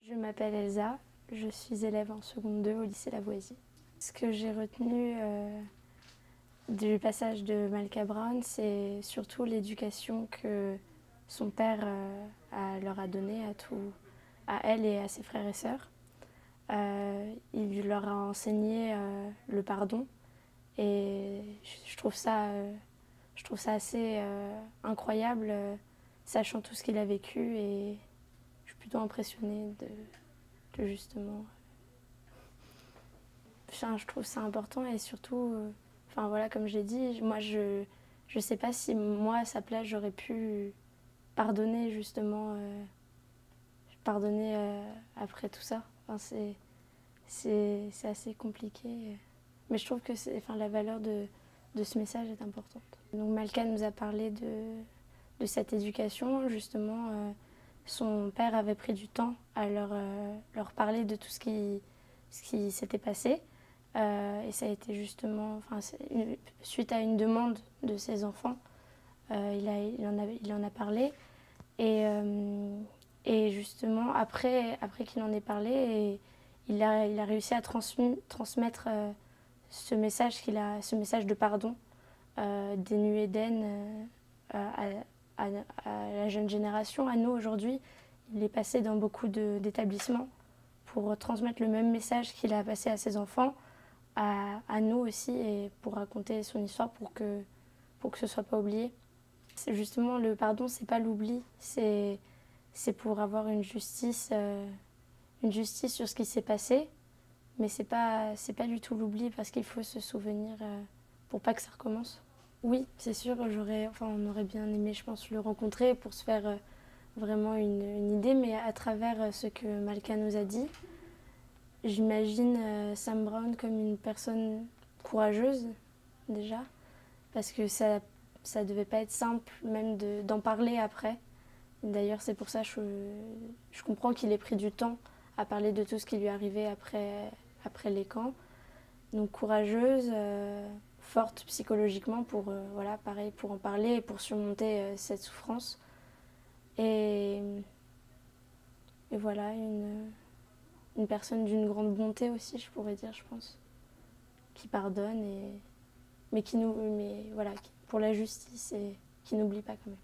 Je m'appelle Elsa, je suis élève en seconde 2 au lycée Lavoisier. Ce que j'ai retenu du passage de Malka Brown, c'est surtout l'éducation que son père leur a donnée à elle et à ses frères et sœurs. Il leur a enseigné le pardon et je trouve ça assez incroyable, sachant tout ce qu'il a vécu, et je suis plutôt impressionnée de justement. Enfin, je trouve ça important et surtout, enfin voilà, comme je l'ai dit, moi je sais pas si moi à sa place j'aurais pu pardonner justement, pardonner après tout ça. Enfin, c'est assez compliqué, mais je trouve que enfin, la valeur de ce message est importante. Donc Malka nous a parlé de cette éducation. Justement, son père avait pris du temps à leur parler de tout ce qui s'était passé. Et ça a été justement, enfin, suite à une demande de ses enfants, il en a parlé. Et justement, après qu'il en ait parlé, il a réussi à transmettre ce message ce message de pardon, dénué d'haine, à la jeune génération, à nous aujourd'hui. Il est passé dans beaucoup d'établissements pour transmettre le même message qu'il a passé à ses enfants, à nous aussi, et pour raconter son histoire pour que ce ne soit pas oublié. Justement, le pardon, c'est pas l'oubli, c'est pour avoir une justice sur ce qui s'est passé, mais c'est pas du tout l'oubli, parce qu'il faut se souvenir pour pas que ça recommence. Oui, c'est sûr, on aurait bien aimé, je pense, le rencontrer pour se faire vraiment une idée, mais à travers ce que Malka nous a dit, j'imagine Sam Brown comme une personne courageuse, déjà, parce que ça devait pas être simple même d'en parler après. D'ailleurs, c'est pour ça que je comprends qu'il ait pris du temps à parler de tout ce qui lui arrivait après les camps. Donc courageuse, forte psychologiquement pour, voilà, pareil, pour en parler et pour surmonter cette souffrance. Et voilà, une personne d'une grande bonté aussi, je pourrais dire, je pense, qui pardonne, mais voilà, pour la justice, et qui n'oublie pas quand même.